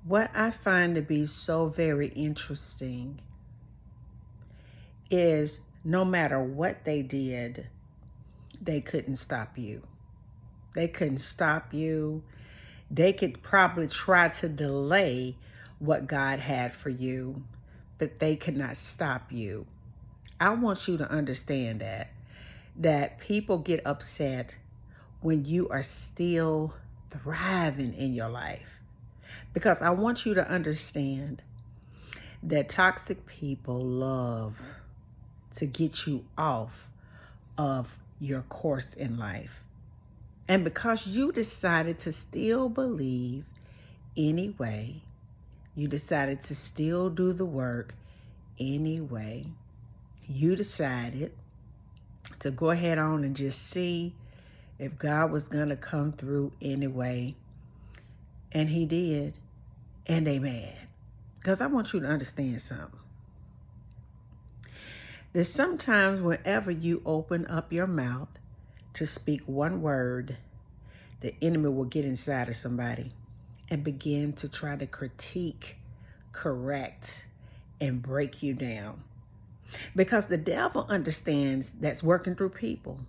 What I find to be so very interesting is no matter what they did, they couldn't stop you. They couldn't stop you. They could probably try to delay what God had for you, but they could not stop you. I want you to understand that people get upset when you are still thriving in your life. Because I want you to understand that toxic people love to get you off of your course in life. And because you decided to still believe anyway, you decided to still do the work anyway, you decided to go ahead on and just see if God was going to come through anyway. And he did. And they mad. Because I want you to understand something. That sometimes whenever you open up your mouth to speak one word, the enemy will get inside of somebody and begin to try to critique, correct, and break you down. Because the devil understands that's working through people,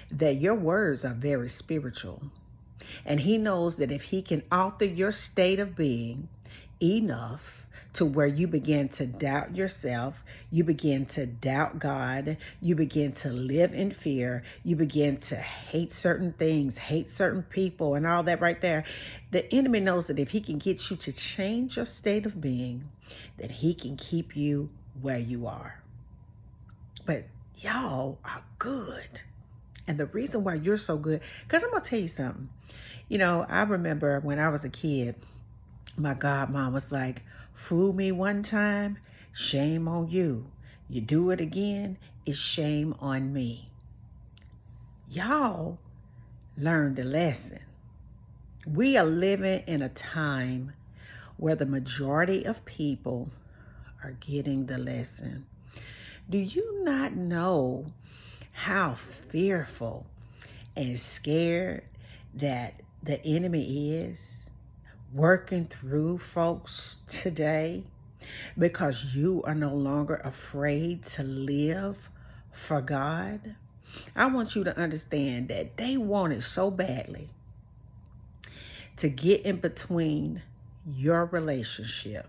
that your words are very spiritual. And he knows that if he can alter your state of being enough to where you begin to doubt yourself, you begin to doubt God, you begin to live in fear, you begin to hate certain things, hate certain people, and all that right there. The enemy knows that if he can get you to change your state of being, that he can keep you where you are. But y'all are good. And the reason why you're so good, because I'm going to tell you something. You know, I remember when I was a kid, my godmom was like, fool me one time, shame on you. You do it again, it's shame on me. Y'all learned the lesson. We are living in a time where the majority of people are getting the lesson. Do you not know how fearful and scared that the enemy is working through folks today? Because you are no longer afraid to live for God. I want you to understand that they wanted so badly to get in between your relationship.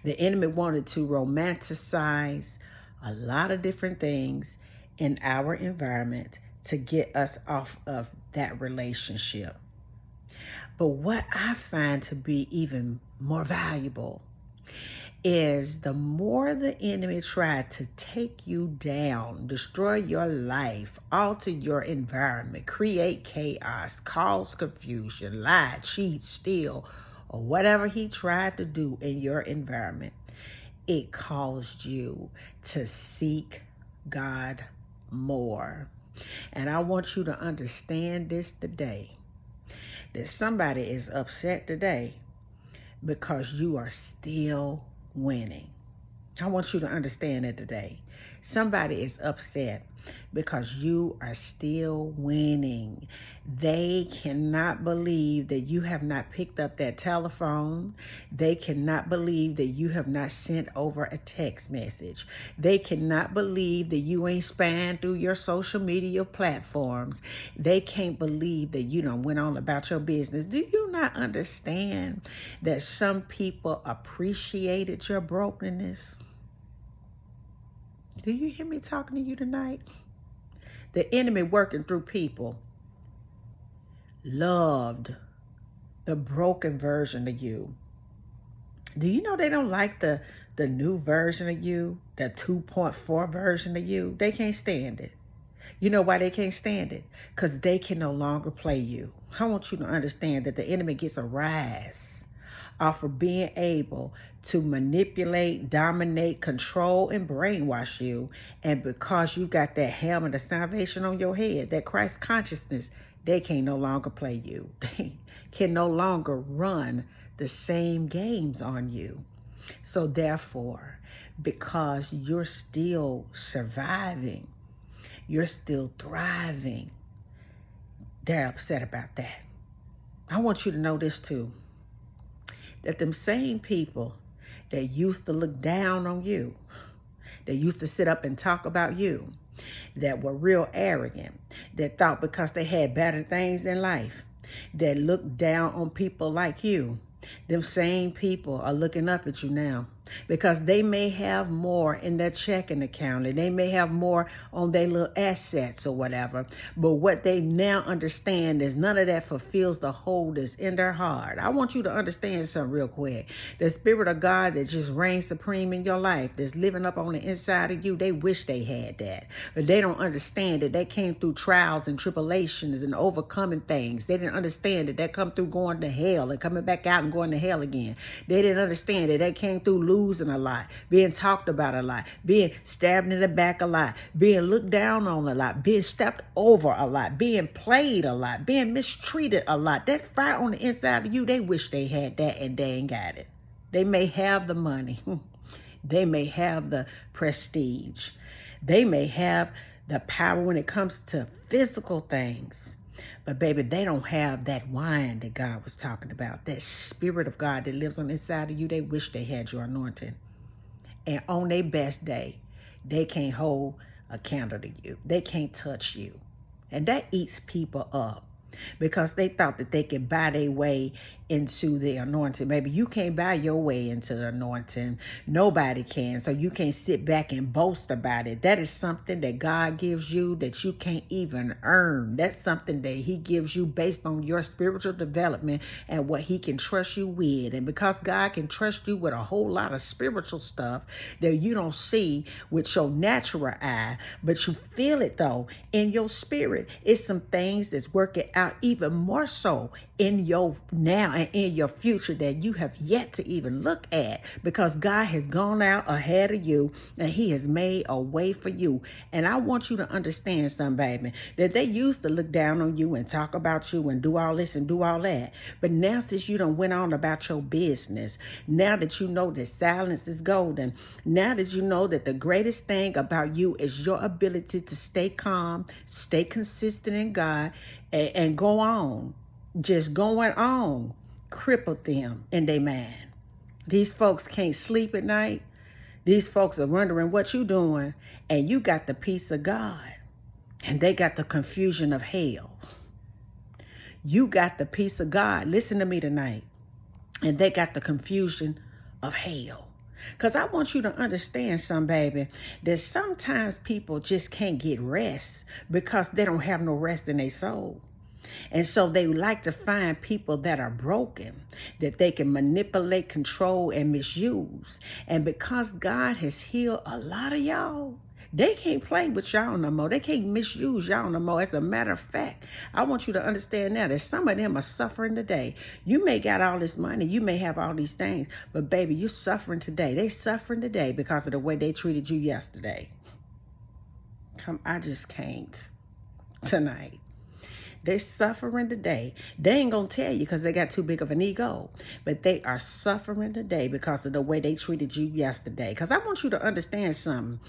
The enemy wanted to romanticize a lot of different things in our environment to get us off of that relationship. But what I find to be even more valuable is the more the enemy tried to take you down, destroy your life, alter your environment, create chaos, cause confusion, lie, cheat, steal, or whatever he tried to do in your environment, it caused you to seek God more. And I want you to understand this today, that somebody is upset today because you are still winning. I want you to understand that today. Somebody is upset because you are still winning. They cannot believe that you have not picked up that telephone. They cannot believe that you have not sent over a text message. They cannot believe that you ain't spying through your social media platforms. They can't believe that you done went on about your business. Do you not understand that some people appreciated your brokenness? Do you hear me talking to you tonight? The enemy working through people loved the broken version of you. Do you know they don't like the new version of you, the 2.4 version of you? They can't stand it. You know why they can't stand it? Because they can no longer play you. I want you to understand that the enemy gets a rise off of being able to manipulate, dominate, control, and brainwash you. And because you got that helmet of salvation on your head, that Christ consciousness, they can no longer play you. They can no longer run the same games on you. So therefore, because you're still surviving, you're still thriving, they're upset about that. I want you to know this too. that them same people that used to look down on you, that used to sit up and talk about you, that were real arrogant, that thought because they had better things in life, that looked down on people like you, them same people are looking up at you now because they may have more in their checking account and they may have more on their little assets or whatever. But what they now understand is none of that fulfills the hole that's in their heart. I want you to understand something real quick. The Spirit of God that just reigns supreme in your life, that's living up on the inside of you, they wish they had that. But they don't understand that they came through trials and tribulations and overcoming things. They didn't understand that they come through going to hell and coming back out and going to hell again. They didn't understand that they came through losing a lot, being talked about a lot, being stabbed in the back a lot, being looked down on a lot, being stepped over a lot, being played a lot, being mistreated a lot. That fire on the inside of you, they wish they had that and they ain't got it. They may have the money. They may have the prestige. They may have the power when it comes to physical things. But baby, they don't have that wine that God was talking about. That Spirit of God that lives on the inside of you. They wish they had your anointing. And on their best day, they can't hold a candle to you. They can't touch you. And that eats people up because they thought that they could buy their way into the anointing. Maybe you can't buy your way into the anointing. Nobody can. So you can't sit back and boast about it. That is something that God gives you that you can't even earn. That's something that he gives you based on your spiritual development and what he can trust you with. And because God can trust you with a whole lot of spiritual stuff that you don't see with your natural eye, but you feel it though in your spirit. It's some things that's working out even more so in your now and in your future that you have yet to even look at, because God has gone out ahead of you and he has made a way for you. And I want you to understand something, baby, that they used to look down on you and talk about you and do all this and do all that. But now since you done went on about your business, now that you know that silence is golden, now that you know that the greatest thing about you is your ability to stay calm, stay consistent in God, and go on. Just going on crippled them in their mind. These folks can't sleep at night. These folks are wondering what you doing, and you got the peace of God, and they got the confusion of hell. You got the peace of God. Listen to me tonight. And they got the confusion of hell. Because I want you to understand something, baby, that sometimes people just can't get rest because they don't have no rest in their soul. And so they like to find people that are broken, that they can manipulate, control, and misuse. And because God has healed a lot of y'all, they can't play with y'all no more. They can't misuse y'all no more. As a matter of fact, I want you to understand now that some of them are suffering today. You may got all this money. You may have all these things. But baby, you're suffering today. They suffering today because of the way they treated you yesterday. I just can't tonight. They're suffering today. They ain't going to tell you because they got too big of an ego. But they are suffering today because of the way they treated you yesterday. Because I want you to understand something.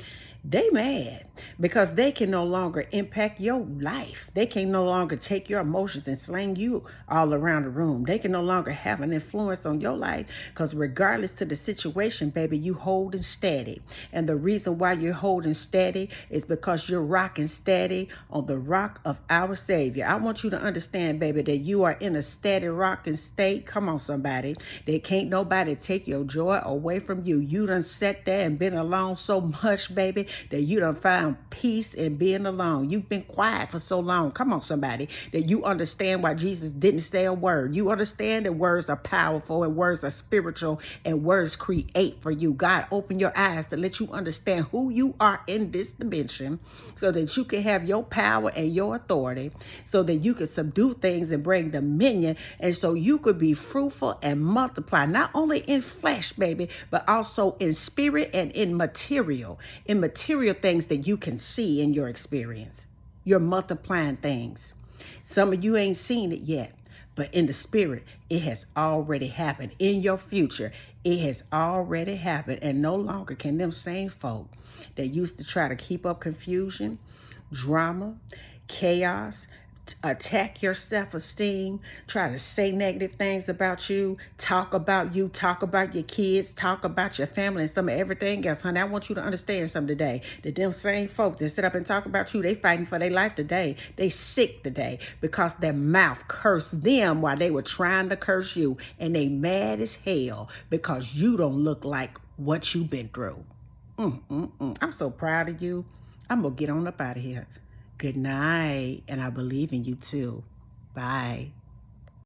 They mad because they can no longer impact your life. They can no longer take your emotions and slang you all around the room. They can no longer have an influence on your life because regardless to the situation, baby, you holding steady. And the reason why you're holding steady is because you're rocking steady on the rock of our Savior. I want you to understand, baby, that you are in a steady rocking state. Come on, somebody. They can't nobody take your joy away from you. You done sat there and been alone so much, baby, that you done found peace in being alone. You've been quiet for so long. Come on, somebody, that you understand why Jesus didn't say a word. You understand that words are powerful and words are spiritual and words create for you. God, open your eyes to let you understand who you are in this dimension so that you can have your power and your authority, so that you can subdue things and bring dominion, and so you could be fruitful and multiply, not only in flesh, baby, but also in spirit and in material things that you can see in your experience. You're multiplying things. Some of you ain't seen it yet, but in the spirit, it has already happened. In your future, it has already happened. And no longer can them same folk that used to try to keep up confusion, drama, chaos, attack your self-esteem, try to say negative things about you, talk about you, talk about your kids, talk about your family and some of everything else. Honey, I want you to understand something today, that them same folks that sit up and talk about you, they fighting for their life today. They sick today because their mouth cursed them while they were trying to curse you, and they mad as hell because you don't look like what you've been through. I'm so proud of you. I'm gonna get on up out of here. Good night, and I believe in you too. Bye.